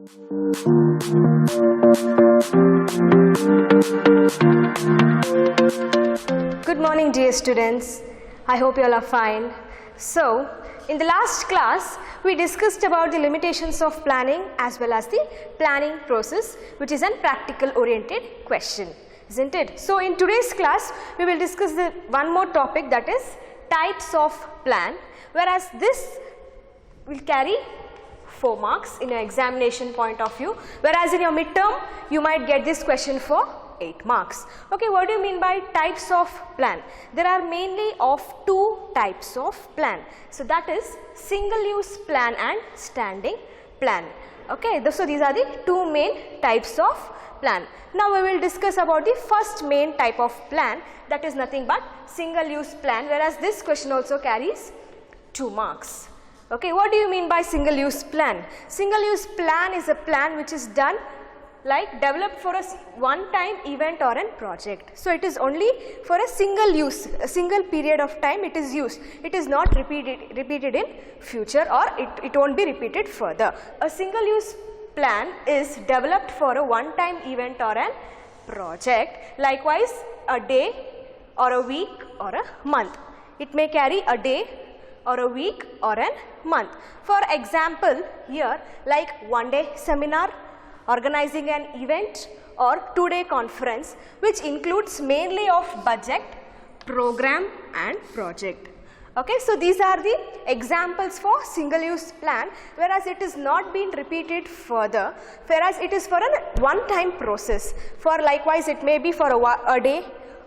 Good morning, dear students. I hope you all are fine. So, in the last class, we discussed about the limitations of planning as well as the planning process, which is a practical oriented question, isn't it? So, in today's class, we will discuss one more topic, that is types of plan, whereas this will carry 4 marks in your examination point of view, whereas in your midterm, you might get this question for 8 marks. Okay, what do you mean by types of plan? There are mainly of 2 types of plan. So that is single use plan and standing plan. Okay, so these are the 2 main types of plan. Now we will discuss about the first main type of plan, that is nothing but single use plan, whereas this question also carries 2 marks. Okay, what do you mean by single use plan? Single use plan is a plan which is done like developed for a one time event or a project. So it is only for a single use, a single period of time it is used. It is not repeated in future, or it won't be repeated further. A single use plan is developed for a one time event or a project. Likewise, a day or a week or a month. It may carry a day or a week or a month. For example, here like one day seminar, organizing an event, or 2-day conference, which includes mainly of budget, program and project. Okay, so these are the examples for single use plan, whereas it is not being repeated further, whereas it is for a one time process. For likewise it may be for a day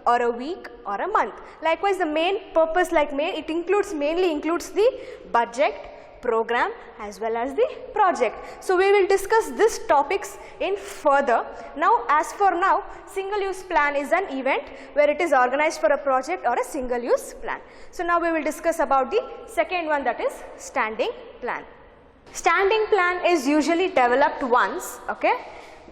or a week or a month. Likewise the main purpose it mainly includes the budget, program as well as the project. So we will discuss these topics in further. Now as for now, single use plan is an event where it is organized for a project or a single use plan. So now we will discuss about the second one, that is standing plan. Standing plan is usually developed once, okay,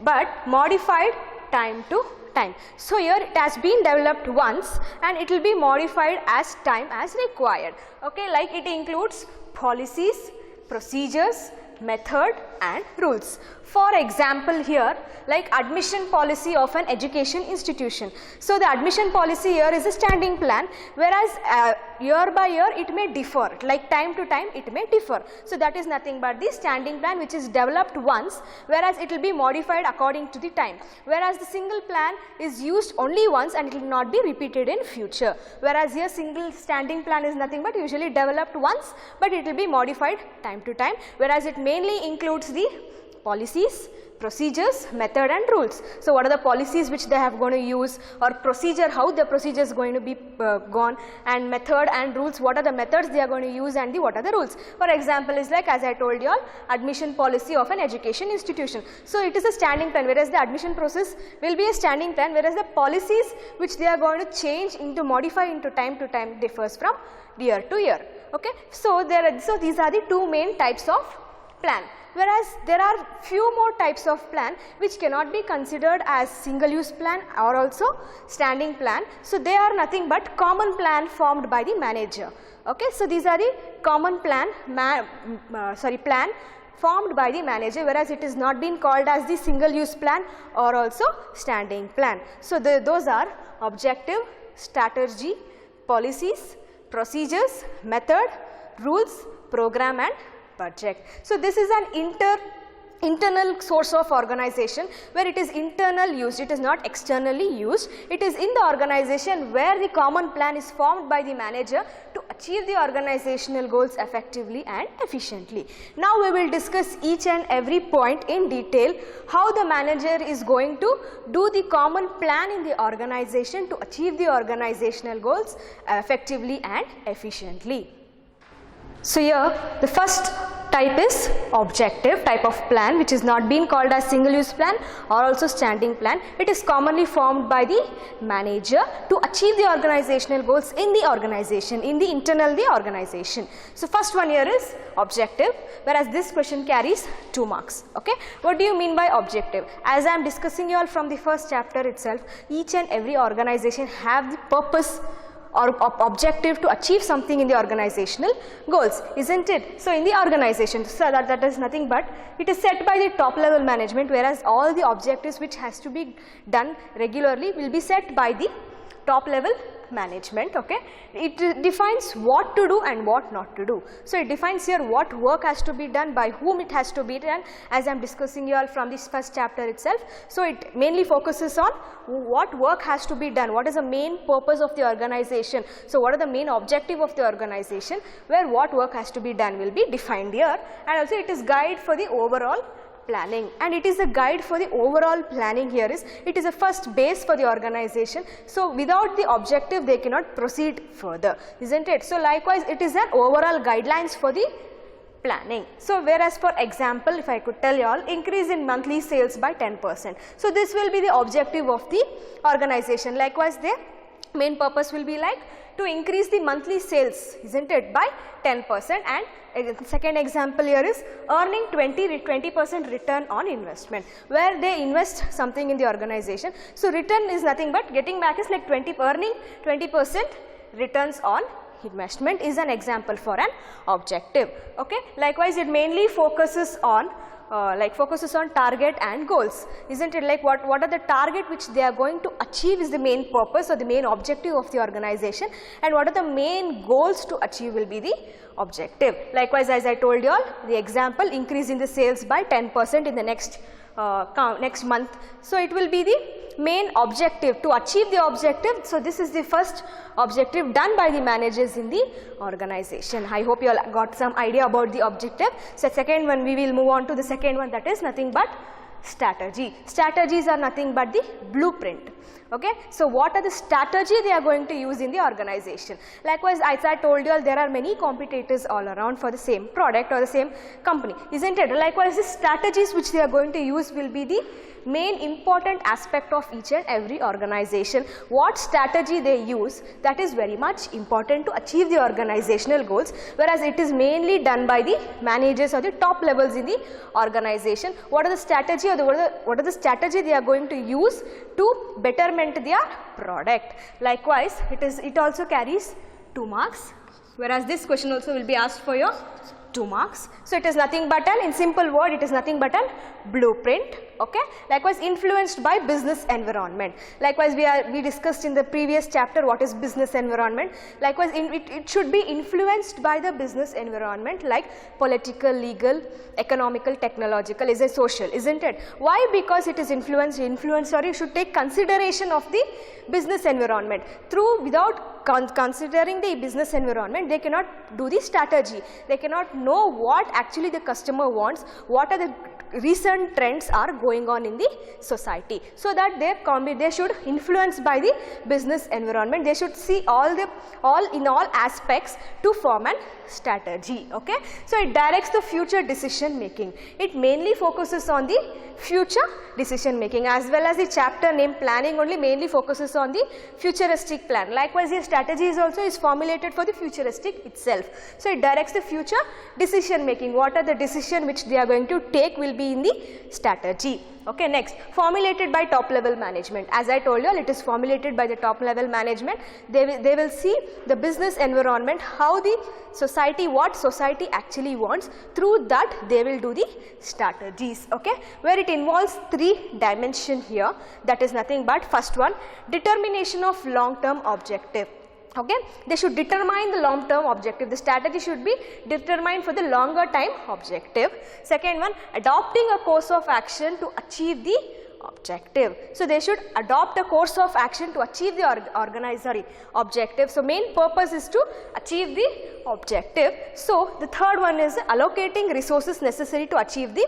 but modified time to time. So here it has been developed once and it will be modified as time as required. Okay, like it includes policies, procedures, method and rules. For example, here like admission policy of an education institution. So the admission policy here is a standing plan, whereas year by year it may differ, like time to time it may differ. So that is nothing but the standing plan which is developed once, whereas it will be modified according to the time. Whereas the single plan is used only once and it will not be repeated in future. Whereas here single standing plan is nothing but usually developed once, but it will be modified time to time, whereas it mainly includes the policies, procedures, method and rules. So what are the policies which they have going to use, or procedure, how the procedure is going to be gone, and method and rules, what are the methods they are going to use and what are the rules. For example is like, as I told you all, admission policy of an education institution. So it is a standing plan, whereas the admission process will be a standing plan, whereas the policies which they are going to change into, modify into time to time differs from year to year. Okay, so these are the 2 main types of plan. Whereas there are few more types of plan which cannot be considered as single use plan or also standing plan. So they are nothing but common plan formed by the manager. Okay, so these are the common plan, plan formed by the manager, whereas it is not being called as the single use plan or also standing plan. So those are objective, strategy, policies, procedures, method, rules, program and budget. So this is an internal source of organization where it is internal used, it is not externally used. It is in the organization where the common plan is formed by the manager to achieve the organizational goals effectively and efficiently. Now we will discuss each and every point in detail, how the manager is going to do the common plan in the organization to achieve the organizational goals effectively and efficiently. So here the first type is objective type of plan, which is not being called as single use plan or also standing plan. It is commonly formed by the manager to achieve the organizational goals in the organization, in the internal the organization. So first one here is objective, whereas this question carries 2 marks. Okay, what do you mean by objective? As I am discussing you all from the first chapter itself, each and every organization have the purpose or objective to achieve something in the organizational goals, isn't it? So in the organization, so that is nothing but it is set by the top level management, whereas all the objectives which has to be done regularly will be set by the top level management. Okay, it defines what to do and what not to do. So it defines here what work has to be done, by whom it has to be done, as I am discussing you all from this first chapter itself. So it mainly focuses on what work has to be done, what is the main purpose of the organization. So what are the main objective of the organization, where what work has to be done will be defined here, and also it is guide for the overall planning, and it is a guide for the overall planning. Here is, it is a first base for the organization. So without the objective they cannot proceed further, isn't it? So likewise it is an overall guidelines for the planning. So whereas for example, if I could tell you all, increase in monthly sales by 10%. So this will be the objective of the organization. Likewise their main purpose will be like to increase the monthly sales, isn't it, by 10%, and second example here is earning 20% return on investment, where they invest something in the organization. So return is nothing but getting back is like earning 20% returns on investment is an example for an objective. Okay, likewise it mainly focuses on target and goals, isn't it? Like what are the target which they are going to achieve is the main purpose or the main objective of the organization, and what are the main goals to achieve will be the objective. Likewise, as I told you all, the example, increase in the sales by 10% in the next month. So it will be the main objective to achieve the objective. So this is the first objective done by the managers in the organization. I hope you all got some idea about the objective. So second one, we will move on to the second one, that is nothing but strategy. Strategies are nothing but the blueprint. Okay, so what are the strategy they are going to use in the organization? Likewise, as I told you all, there are many competitors all around for the same product or the same company, isn't it? Likewise, the strategies which they are going to use will be the main important aspect of each and every organization. What strategy they use, that is very much important to achieve the organizational goals, whereas it is mainly done by the managers or the top levels in the organization. What are the strategy or what are the strategy they are going to use to betterment their product? Likewise, it also carries 2 marks, whereas this question also will be asked for your 2 marks. So it is nothing but in simple word, it is nothing but blueprint. Okay, likewise influenced by business environment. Likewise we discussed in the previous chapter what is business environment. Likewise it should be influenced by the business environment, like political, legal, economical, technological, is a social, isn't it? Why? Because it is influenced or you should take consideration of the business environment. Without considering the business environment, they cannot do the strategy. They cannot know what actually the customer wants, what are the recent trends are going on in the society, so that they should influence by the business environment. They should see all aspects to form an strategy. Okay, so it directs the future decision making. It mainly focuses on the future decision making, as well as the chapter named planning only mainly focuses on the futuristic plan. Likewise, the strategy is formulated for the futuristic itself. So it directs the future decision making. What are the decision which they are going to take will be in the strategy. Okay, next, formulated by top level management. As I told you, it is formulated by the top level management. They will see the business environment, how the society, what society actually wants. Through that they will do the strategies. Okay, where it involves 3 dimensions here, that is nothing but first one, determination of long term objective. Okay, they should determine the long term objective. The strategy should be determined for the longer time objective. Second one, adopting a course of action to achieve the objective. So they should adopt a course of action to achieve the objective. So main purpose is to achieve the objective. So the third one is allocating resources necessary to achieve the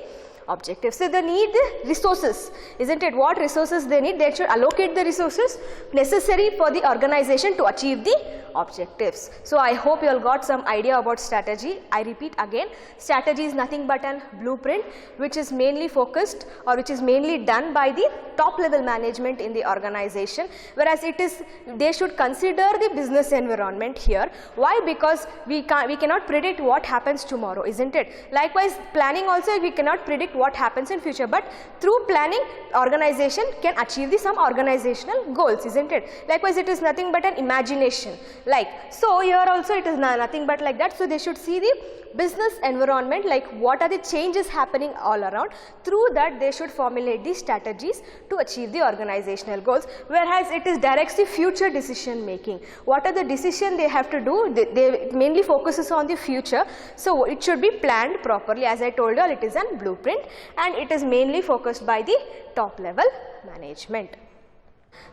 objective. So they need the resources, isn't it? What resources they need? They should allocate the resources necessary for the organization to achieve the objectives. So I hope you all got some idea about strategy. I repeat again, strategy is nothing but a blueprint which is mainly focused or which is mainly done by the top level management in the organization, whereas they should consider the business environment here. Why? Because we cannot predict what happens tomorrow, isn't it? Likewise, planning also, we cannot predict what happens in future, but through planning organization can achieve some organizational goals, isn't it? Likewise, it is nothing but an imagination. Like, so here also it is nothing but like that. So they should see the business environment, like what are the changes happening all around. Through that they should formulate the strategies to achieve the organizational goals, whereas it is directs the future decision making. What are the decision they have to do? They mainly focuses on the future, so it should be planned properly. As I told you, it is a blueprint and it is mainly focused by the top level management.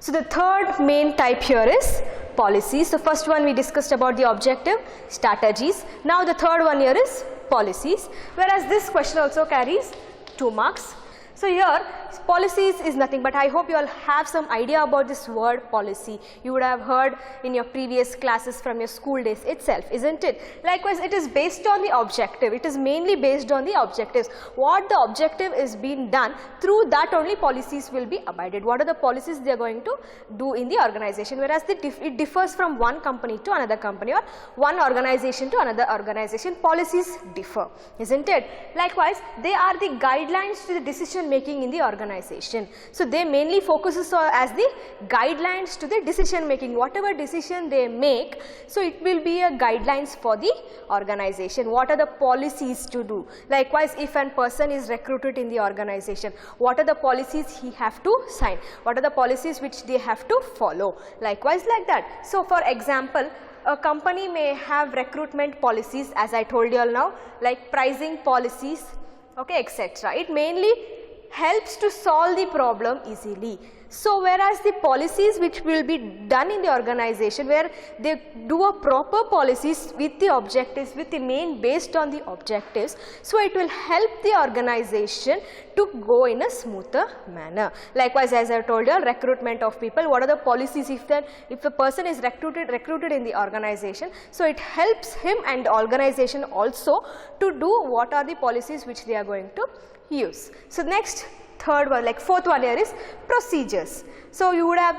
So the third main type here is policies. The first one we discussed about the objective, strategies. Now the third one here is policies, whereas this question also carries 2 marks. So here policies is nothing but, I hope you all have some idea about this word policy. You would have heard in your previous classes from your school days itself, isn't it? Likewise, it is based on the objective. It is mainly based on the objectives. What the objective is being done, through that only policies will be abided. What are the policies they are going to do in the organization, whereas it differs from one company to another company or one organization to another organization. Policies differ, isn't it? Likewise, they are the guidelines to the decision making in the organization. So they mainly focuses on as the guidelines to the decision making. Whatever decision they make, so it will be a guidelines for the organization. What are the policies to do? Likewise, if a person is recruited in the organization, what are the policies he have to sign? What are the policies which they have to follow? Likewise, like that. So for example, a company may have recruitment policies, as I told you all now, like pricing policies, okay, etc. It mainly helps to solve the problem easily. So whereas the policies which will be done in the organization, where they do a proper policies with the objectives, with the main based on the objectives, so it will help the organization to go in a smoother manner. Likewise, as I told you, recruitment of people, what are the policies if a person is recruited in the organization, so it helps him and the organization also to do what are the policies which they are going to use. So next, third one, like fourth one here is procedures. So you would have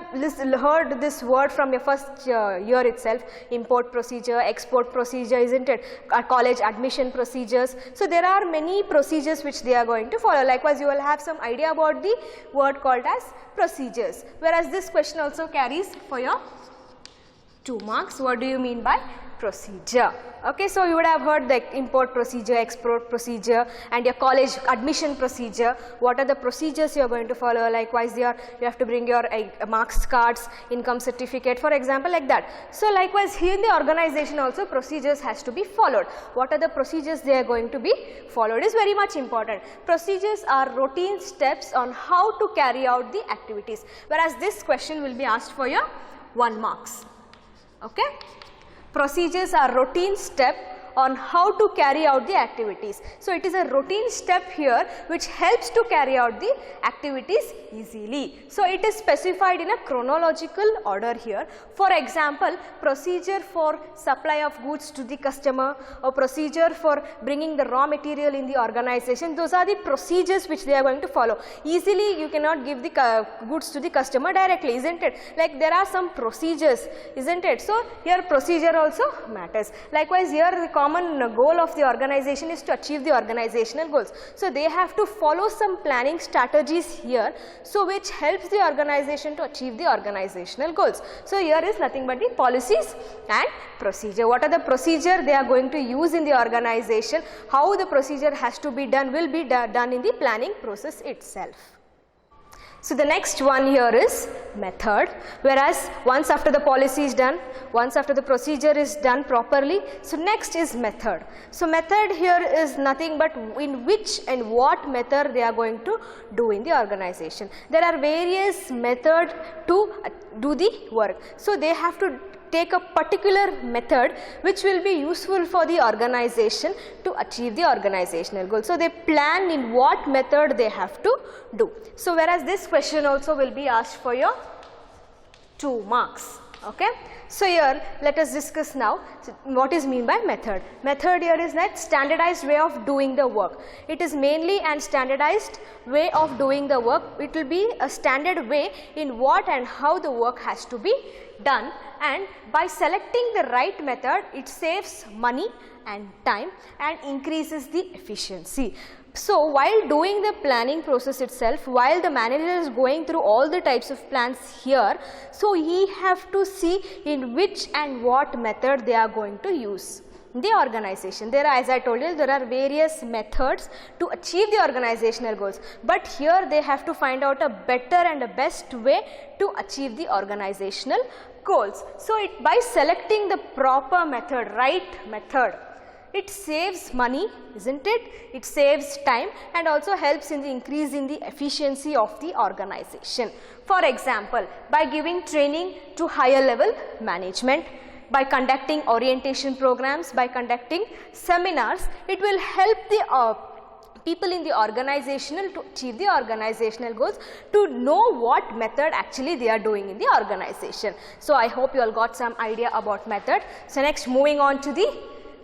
heard this word from your first year itself, import procedure, export procedure, isn't it? College admission procedures. So there are many procedures which they are going to follow. Likewise, you will have some idea about the word called as procedures, whereas this question also carries for your 2 marks. What do you mean by procedure? Okay, so you would have heard the import procedure, export procedure, and your college admission procedure. What are the procedures you are going to follow? Likewise, you have to bring your marks cards, income certificate, for example, like that. So likewise, here in the organization also procedures has to be followed. What are the procedures they are going to be followed is very much important. Procedures are routine steps on how to carry out the activities, whereas this question will be asked for your 1 marks. Okay. Procedures are routine step on how to carry out the activities. So it is a routine step here which helps to carry out the activities easily. So it is specified in a chronological order here. For example, procedure for supply of goods to the customer, or procedure for bringing the raw material in the organization. Those are the procedures which they are going to follow. Easily you cannot give the goods to the customer directly, isn't it? Like there are some procedures, isn't it? So here procedure also matters. Likewise, here the common goal of the organization is to achieve the organizational goals. So they have to follow some planning strategies here, so which helps the organization to achieve the organizational goals. So here is nothing but the policies and procedure. What are the procedure they are going to use in the organization? How the procedure has to be done will be done in the planning process itself. So the next one here is method, whereas once after the policy is done, once after the procedure is done properly, so next is method. So method here is nothing but in which and what method they are going to do in the organization. There are various methods to do the work. So they have to take a particular method which will be useful for the organization to achieve the organizational goal. So they plan in what method they have to do. So whereas this question also will be asked for your 2 marks. Okay. So here let us discuss now what is mean by method. Method here is that standardized way of doing the work. It is mainly an standardized way of doing the work. It will be a standard way in what and how the work has to be done, and by selecting the right method it saves money and time and increases the efficiency. So while doing the planning process itself, while the manager is going through all the types of plans here, so he have to see in which and what method they are going to use the organization. There are, as I told you, there are various methods to achieve the organizational goals, but here they have to find out a better and a best way to achieve the organizational goals. So by selecting the proper method, right method, it saves money, isn't it? It saves time and also helps in the increase in the efficiency of the organization. For example, by giving training to higher level management, by conducting orientation programs, by conducting seminars, it will help the people in the organizational to achieve the organizational goals, to know what method actually they are doing in the organization. So I hope you all got some idea about method. So next, moving on to the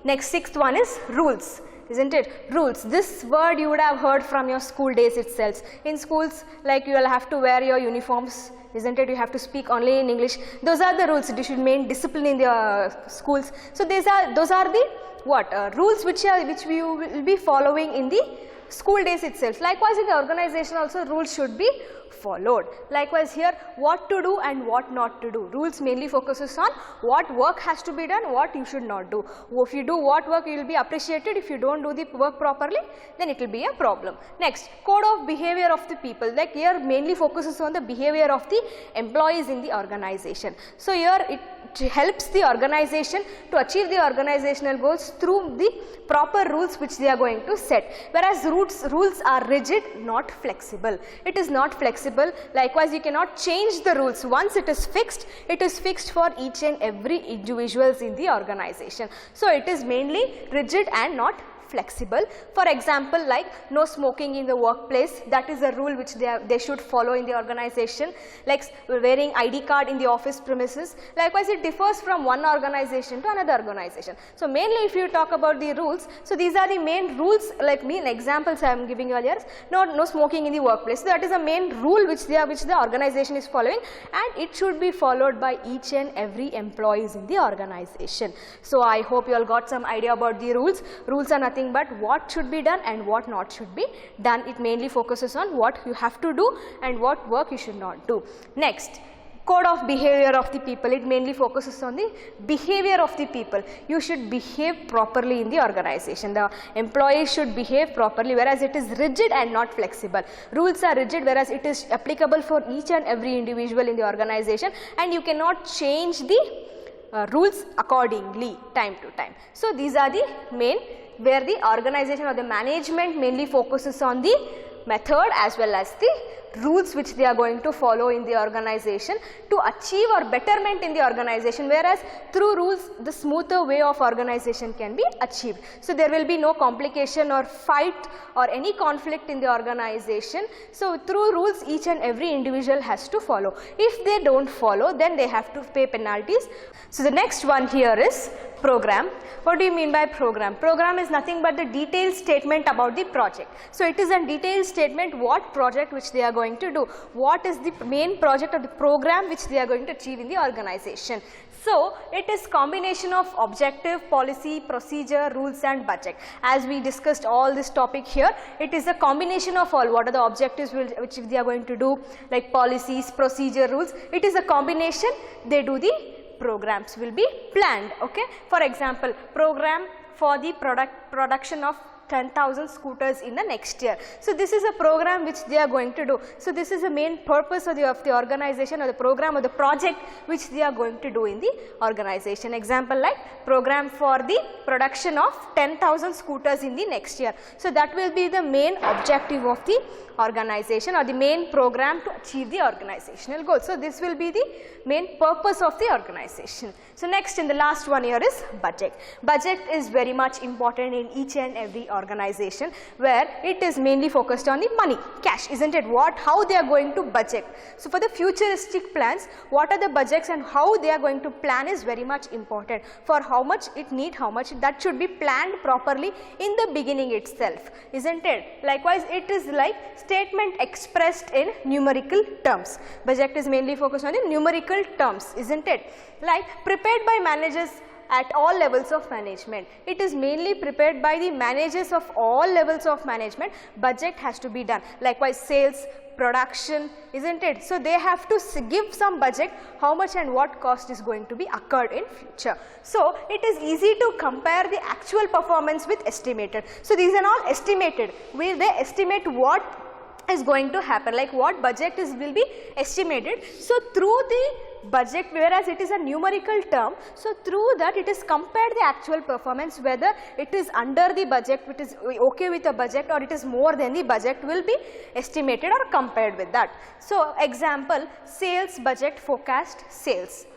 next, sixth one is rules, isn't it? Rules. This word you would have heard from your school days itself. In schools, like, you will have to wear your uniforms, isn't it? You have to speak only in English. Those are the rules. You should maintain discipline in the schools. So those are the what rules which we will be following in the school days itself. Likewise, in the organization also rules should be followed. Likewise here, what to do and what not to do. Rules mainly focuses on what work has to be done, what you should not do. If you do what work, you will be appreciated. If you don't do the work properly, then it will be a problem. Next, code of behavior of the people. Like here mainly focuses on the behavior of the employees in the organization. So here it helps the organization to achieve the organizational goals through the proper rules which they are going to set. Whereas rules are rigid, not flexible. It is not flexible. Likewise, you cannot change the rules. Once it is fixed for each and every individuals in the organization. So it is mainly rigid and not flexible. For example, like no smoking in the workplace, that is a rule which they should follow in the organization. Like wearing ID card in the office premises. Likewise, it differs from one organization to another organization. So mainly if you talk about the rules, so these are the main rules, like main examples I am giving earlier. No smoking in the workplace. So that is a main rule which the organization is following, and it should be followed by each and every employees in the organization. So I hope you all got some idea about the rules. Rules are nothing but what should be done and what not should be done. It mainly focuses on what you have to do and what work you should not do. Next, code of behavior of the people. It mainly focuses on the behavior of the people. You should behave properly in the organization. The employees should behave properly, whereas it is rigid and not flexible. Rules are rigid, whereas it is applicable for each and every individual in the organization, and you cannot change the rules accordingly time to time. So these are the main, where the organization or the management mainly focuses on the method as well as the rules which they are going to follow in the organization to achieve or betterment in the organization, whereas through rules the smoother way of organization can be achieved. So there will be no complication or fight or any conflict in the organization. So through rules each and every individual has to follow. If they don't follow, then they have to pay penalties. So the next one here is program. What do you mean by program? Program is nothing but the detailed statement about the project. So it is a detailed statement what project which they are going to do, what is the main project or the program which they are going to achieve in the organization. So it is combination of objective, policy, procedure, rules and budget. As we discussed all this topic here, it is a combination of all. What are the objectives which they are going to do, like policies, procedure, rules. It is a combination. They do the programs will be planned. Okay. For example, program for the production of 10,000 scooters in the next year. So this is a program which they are going to do. So this is the main purpose of the organization or the program or the project which they are going to do in the organization. Example like program for the production of 10,000 scooters in the next year. So that will be the main objective of the organization or the main program to achieve the organizational goal. So this will be the main purpose of the organization. So next, in the last one here is budget. Budget is very much important in each and every organization, where it is mainly focused on the money, cash, isn't it? How they are going to budget. So for the futuristic plans, what are the budgets and how they are going to plan is very much important. For how much it need, how much that should be planned properly in the beginning itself, isn't it? Likewise, it is like statement expressed in numerical terms. Budget is mainly focused on the numerical terms, isn't it? Like prepared by managers at all levels of management. It is mainly prepared by the managers of all levels of management. Budget has to be done. Likewise, sales, production, isn't it? So they have to give some budget, how much and what cost is going to be occurred in future. So it is easy to compare the actual performance with estimated. So these are all estimated, where they estimate what is going to happen, like what budget will be estimated. So through the budget, whereas it is a numerical term, so through that it is compared the actual performance, whether it is under the budget, it is okay with the budget, or it is more than the budget, will be estimated or compared with that. So example, sales budget forecast sales.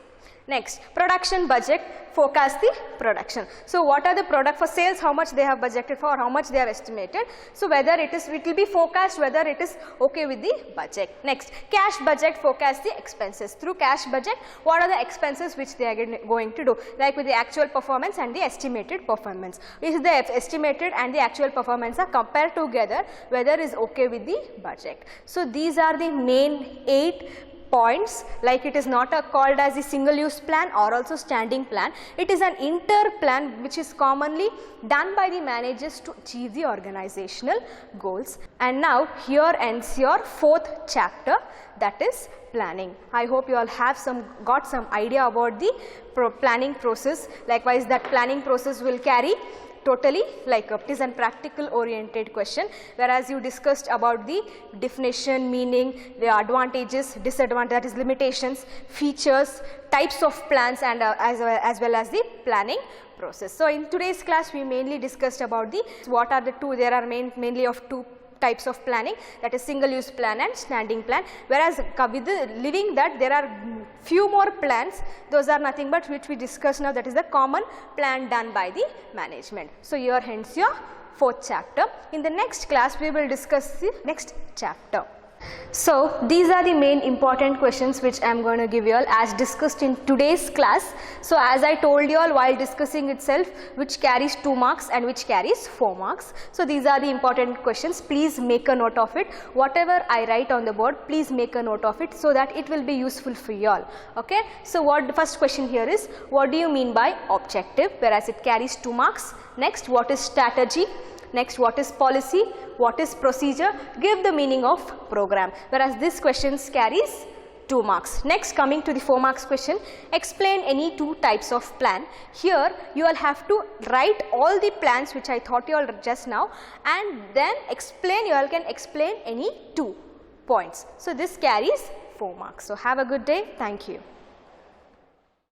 Next, production budget forecast the production. So what are the product for sales, how much they have budgeted for, how much they have estimated. So whether it will be forecast whether it is okay with the budget. Next, cash budget forecast the expenses. Through cash budget, what are the expenses which they are going to do, like with the actual performance and the estimated performance. If the estimated and the actual performance are compared together, whether is okay with the budget. So these are the main 8 points, like it is not called as a single use plan or also standing plan. It is an inter plan which is commonly done by the managers to achieve the organizational goals. And now here ends your 4th chapter, that is planning. I hope you all have got some idea about the planning process. Likewise, that planning process will carry totally like it is a practical oriented question, whereas you discussed about the definition, meaning, the advantages, disadvantages, that is limitations, features, types of plans, and as well as the planning process. So in today's class we mainly discussed about the what are the two, there are mainly of 2 types of planning, that is single use plan and standing plan, whereas with the living that there are few more plans, those are nothing but which we discussed now, that is the common plan done by the management. So here hence your 4th chapter. In the next class we will discuss the next chapter. So these are the main important questions which I am going to give you all as discussed in today's class. So as I told you all while discussing itself, which carries 2 marks and which carries 4 marks. So these are the important questions. Please make a note of it. Whatever I write on the board, please make a note of it so that it will be useful for you all. Okay. So what the first question here is, what do you mean by objective, whereas it carries 2 marks. Next, what is strategy? Next, what is policy? What is procedure? Give the meaning of program, whereas this questions carries 2 marks. Next, coming to the 4 marks question, explain any 2 types of plan. Here you all have to write all the plans which I taught you all just now, and then explain, you all can explain any 2 points. So this carries 4 marks. So have a good day. Thank you.